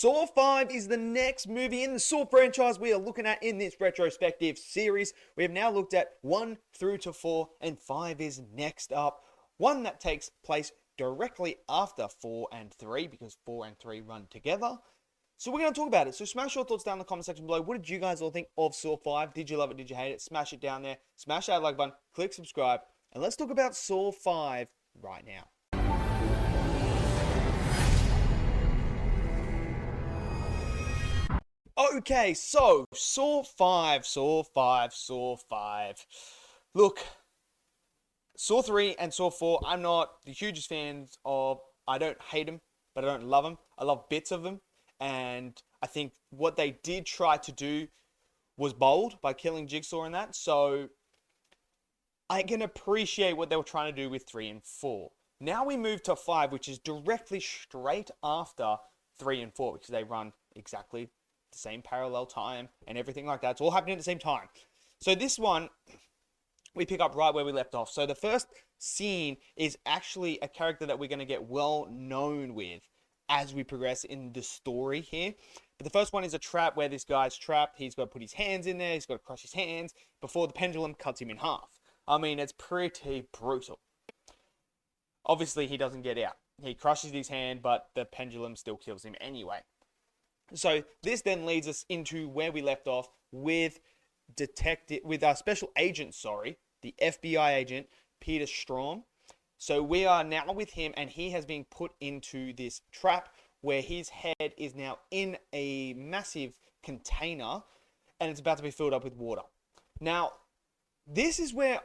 Saw 5 is the next movie in the Saw franchise we are looking at in this retrospective series. We have now looked at 1 through to 4, and 5 is next up. One that takes place directly after 4 and 3, because 4 and 3 run together. So we're going to talk about it. So smash your thoughts down in the comment section below. What did you guys all think of Saw 5? Did you love it? Did you hate it? Smash it down there. Smash that like button. Click subscribe. And let's talk about Saw 5 right now. Okay, so Saw 5. Look, Saw 3 and Saw 4, I'm not the hugest fans of. I don't hate them, but I don't love them. I love bits of them. And I think what they did try to do was bold by killing Jigsaw in that. So I can appreciate what they were trying to do with 3 and 4. Now we move to 5, which is directly straight after 3 and 4, because they run exactly the same parallel time and everything like that. It's all happening at the same time. So this one, we pick up right where we left off. So the first scene is actually a character that we're going to get well known with as we progress in the story here. But the first one is a trap where this guy's trapped. He's got to put his hands in there. He's got to crush his hands before the pendulum cuts him in half. I mean, it's pretty brutal. Obviously, he doesn't get out. He crushes his hand, but the pendulum still kills him anyway. So this then leads us into where we left off with our special agent, the FBI agent, Peter Strahm. So we are now with him, and he has been put into this trap where his head is now in a massive container, and it's about to be filled up with water. Now, this is where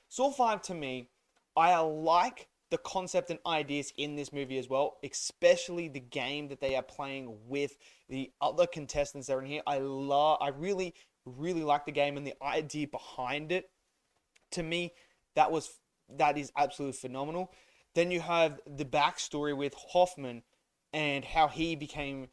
Saw 5 to me, I like the concept and ideas in this movie as well, especially the game that they are playing with the other contestants that are in here. I really like the game and the idea behind it. To me, that is absolutely phenomenal. Then you have the backstory with Hoffman and how he became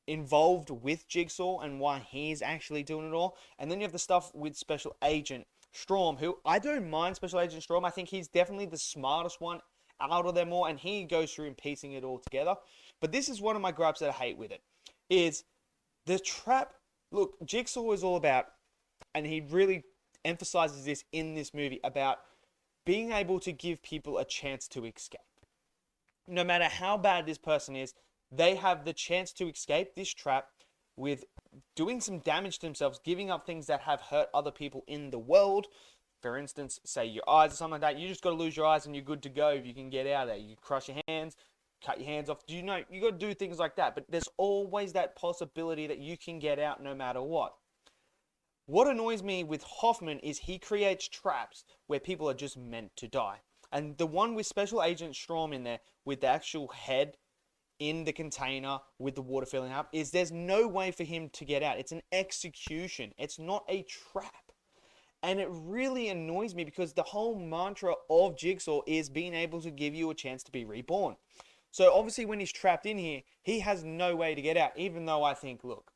involved with Jigsaw and why he's actually doing it all. And then you have the stuff with Special Agent Strahm, who I don't mind Special Agent Strahm. I think he's definitely the smartest one out of them all, and he goes through and piecing it all together. But this is one of my gripes that I hate with it, is the trap. Look, Jigsaw is all about, and he really emphasizes this in this movie, about being able to give people a chance to escape. No matter how bad this person is, they have the chance to escape this trap with doing some damage to themselves, giving up things that have hurt other people in the world. For instance, say your eyes or something like that. You just got to lose your eyes and you're good to go if you can get out of there. You crush your hands, cut your hands off. You got to do things like that. But there's always that possibility that you can get out no matter what. What annoys me with Hoffman is he creates traps where people are just meant to die. And the one with Special Agent Strahm in there, with the actual head in the container with the water filling up, is there's no way for him to get out. It's an execution. It's not a trap. And it really annoys me because the whole mantra of Jigsaw is being able to give you a chance to be reborn. So obviously when he's trapped in here, he has no way to get out, even though I think, look,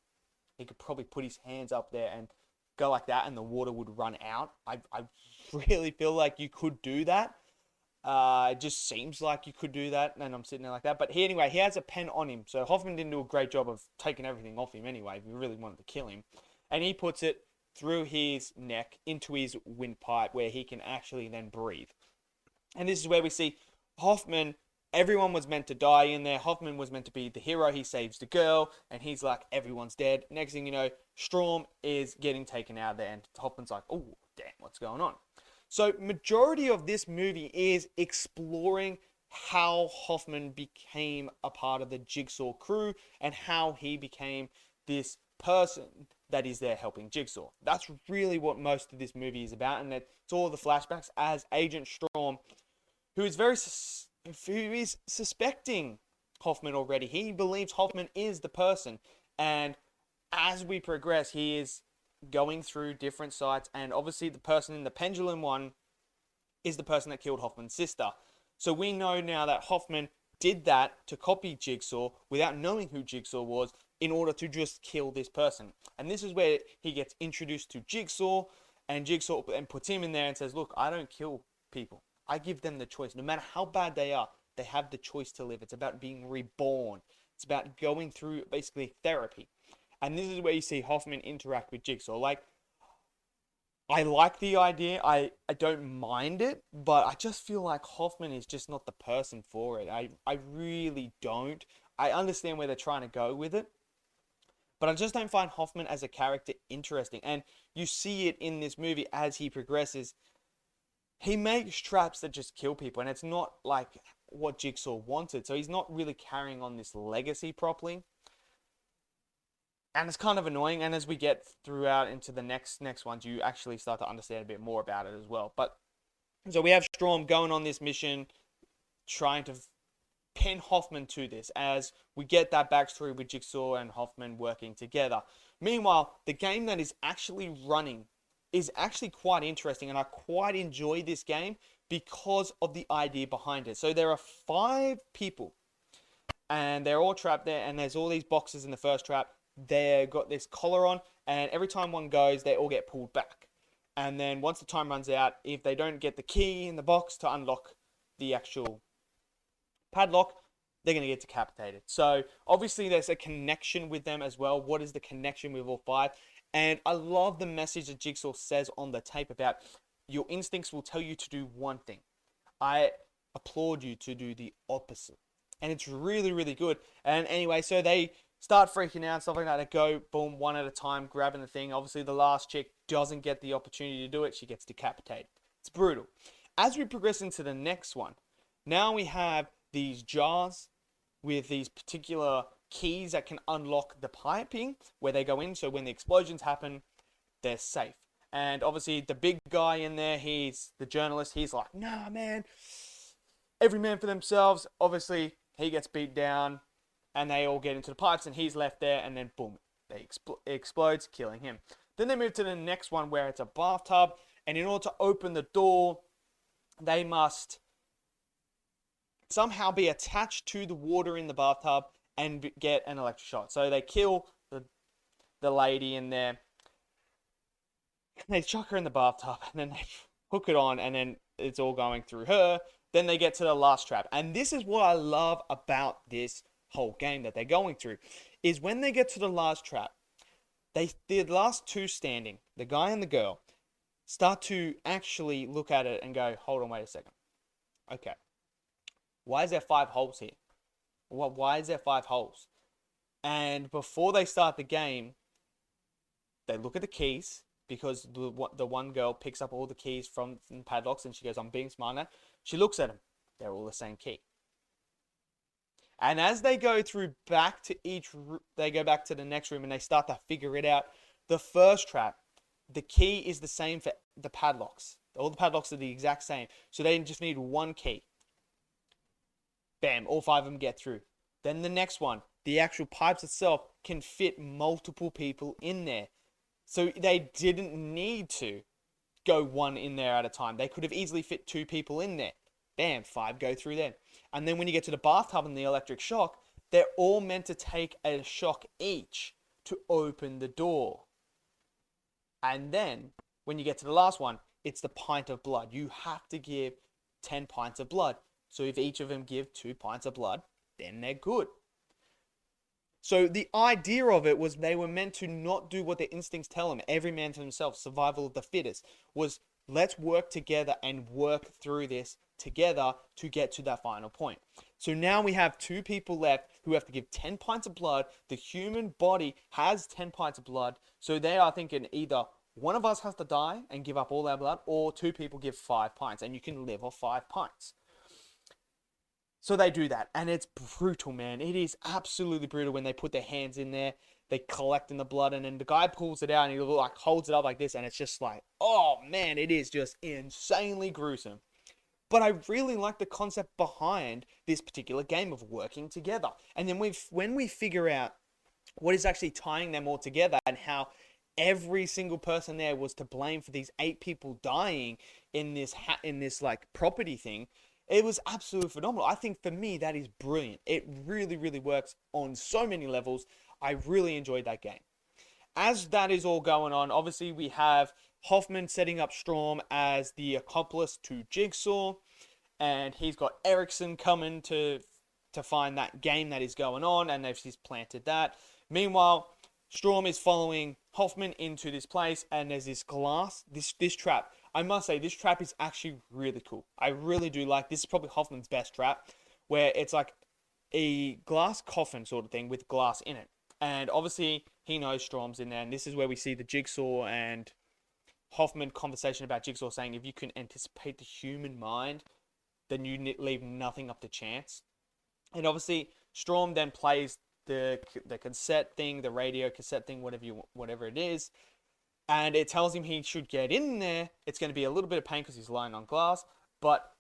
he could probably put his hands up there and go like that and the water would run out. I really feel like you could do that. It just seems like you could do that, and I'm sitting there like that. But he has a pen on him, so Hoffman didn't do a great job of taking everything off him anyway, if he really wanted to kill him. And he puts it through his neck into his windpipe where he can actually then breathe. And this is where we see Hoffman. Everyone was meant to die in there. Hoffman was meant to be the hero. He saves the girl, and he's like, everyone's dead. Next thing you know, Strahm is getting taken out there, and Hoffman's like, oh, damn, what's going on? So majority of this movie is exploring how Hoffman became a part of the Jigsaw crew and how he became this person that is there helping Jigsaw. That's really what most of this movie is about, and it's all the flashbacks as Agent Strahm, who is suspecting Hoffman already. He believes Hoffman is the person, and as we progress, he is going through different sites, and obviously the person in the pendulum one is the person that killed Hoffman's sister. So we know now that Hoffman did that to copy Jigsaw without knowing who Jigsaw was, in order to just kill this person. And this is where he gets introduced to Jigsaw, and Jigsaw and puts him in there and says, look, I don't kill people. I give them the choice. No matter how bad they are, they have the choice to live. It's about being reborn. It's about going through basically therapy. And this is where you see Hoffman interact with Jigsaw. Like, I like the idea. I don't mind it, but I just feel like Hoffman is just not the person for it. I really don't. I understand where they're trying to go with it, but I just don't find Hoffman as a character interesting. And you see it in this movie as he progresses. He makes traps that just kill people, and it's not like what Jigsaw wanted. So he's not really carrying on this legacy properly. And it's kind of annoying. And as we get throughout into the next ones, you actually start to understand a bit more about it as well. But so we have Strahm going on this mission, trying to pin Hoffman to this, as we get that backstory with Jigsaw and Hoffman working together. Meanwhile, the game that is actually running is actually quite interesting, and I quite enjoy this game because of the idea behind it. So there are 5 people, and they're all trapped there, and there's all these boxes in the first trap. They've got this collar on, and every time one goes, they all get pulled back. And then once the time runs out, if they don't get the key in the box to unlock the actual padlock, they're going to get decapitated. So obviously there's a connection with them as well. What is the connection with all 5? And I love the message that Jigsaw says on the tape about your instincts will tell you to do one thing. I applaud you to do the opposite. And it's really, really good. And anyway, so they start freaking out, stuff like that. They go, boom, one at a time, grabbing the thing. Obviously, the last chick doesn't get the opportunity to do it. She gets decapitated. It's brutal. As we progress into the next one, now we have these jars with these particular keys that can unlock the piping where they go in. So when the explosions happen, they're safe. And obviously, the big guy in there, he's the journalist. He's like, nah, man, every man for themselves. Obviously, he gets beat down, and they all get into the pipes, and he's left there, and then boom, it explodes, killing him. Then they move to the next one where it's a bathtub, and in order to open the door, they must somehow be attached to the water in the bathtub and get an electric shock. So they kill the lady in there, they chuck her in the bathtub, and then they hook it on, and then it's all going through her. Then they get to the last trap. And this is what I love about this whole game that they're going through, is when they get to the last trap, the last 2 standing, the guy and the girl, start to actually look at it and go, hold on, wait a second. Okay. Why is there 5 holes here? Why is there 5 holes? And before they start the game, they look at the keys, because the one girl picks up all the keys from padlocks, and she goes, I'm being smart now. She looks at them. They're all the same key. And as they go through back to they go back to the next room and they start to figure it out. The first trap, the key is the same for the padlocks. All the padlocks are the exact same. So they just need 1 key. Bam, all 5 of them get through. Then the next one, the actual pipes itself can fit multiple people in there. So they didn't need to go 1 in there at a time. They could have easily fit 2 people in there. Bam, 5 go through there. And then when you get to the bathtub and the electric shock, they're all meant to take a shock each to open the door. And then when you get to the last one, it's the pint of blood. You have to give 10 pints of blood. So if each of them give 2 pints of blood, then they're good. So the idea of it was they were meant to not do what their instincts tell them. Every man for himself, survival of the fittest. Was let's work together and work through this together to get to that final point. So now we have 2 people left who have to give 10 pints of blood. The human body has 10 pints of blood. So they are thinking either one of us has to die and give up all their blood, or 2 people give 5 pints, and you can live off 5 pints. So they do that, and it's brutal, man. It is absolutely brutal when they put their hands in there, they collect in the blood, and then the guy pulls it out, and he like holds it up like this, and it's just like, oh man, it is just insanely gruesome. But I really like the concept behind this particular game of working together. And then when we figure out what is actually tying them all together, and how every single person there was to blame for these 8 people dying in this like property thing, it was absolutely phenomenal. I think for me, that is brilliant. It really, really works on so many levels. I really enjoyed that game. As that is all going on, obviously we have Hoffman setting up Strahm as the accomplice to Jigsaw. And he's got Erickson coming to to find that game that is going on, and they've just planted that. Meanwhile, Strahm is following Hoffman into this place, and there's this glass, this trap. I must say, this trap is actually really cool. I really do like this. Is probably Hoffman's best trap, where it's like a glass coffin sort of thing with glass in it. And obviously, he knows Strahm's in there, and this is where we see the Jigsaw and Hoffman conversation about Jigsaw saying, if you can anticipate the human mind, then you leave nothing up to chance. And obviously, Strahm then plays the cassette thing, the radio cassette thing, whatever it is, and it tells him he should get in there. It's going to be a little bit of pain because he's lying on glass, but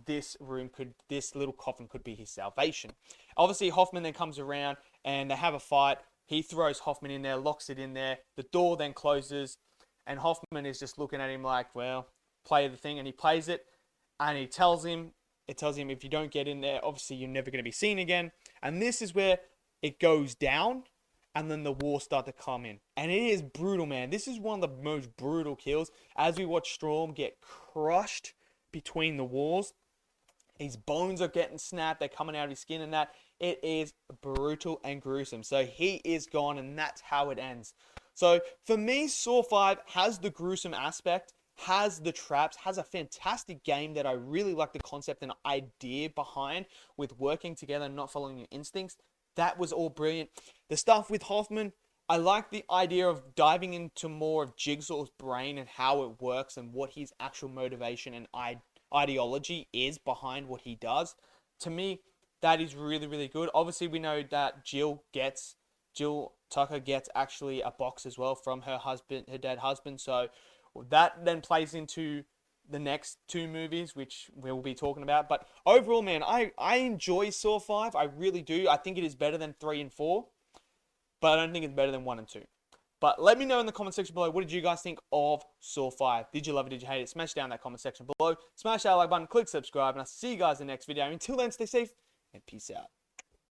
this little coffin could be his salvation. Obviously, Hoffman then comes around and they have a fight. He throws Hoffman in there, locks it in there. The door then closes, and Hoffman is just looking at him like, well, play the thing, and he plays it, and it tells him if you don't get in there, obviously you're never going to be seen again. And this is where it goes down, and then the walls start to come in. And it is brutal, man. This is one of the most brutal kills. As we watch Strahm get crushed between the walls, his bones are getting snapped, they're coming out of his skin and that. It is brutal and gruesome. So he is gone, and that's how it ends. So for me, Saw 5 has the gruesome aspect, has the traps, has a fantastic game that I really like the concept and idea behind, with working together and not following your instincts. That was all brilliant. The stuff with Hoffman, I like the idea of diving into more of Jigsaw's brain and how it works and what his actual motivation and ideology is behind what he does. To me, that is really, really good. Obviously, we know that Jill Tucker gets actually a box as well from her dead husband. So that then plays into the next two movies, which we'll be talking about. But overall, man, I enjoy Saw 5. I really do. I think it is better than 3 and 4. But I don't think it's better than 1 and 2. But let me know in the comment section below, what did you guys think of Saw 5? Did you love it? Did you hate it? Smash down that comment section below. Smash that like button, click subscribe, and I'll see you guys in the next video. Until then, stay safe and peace out.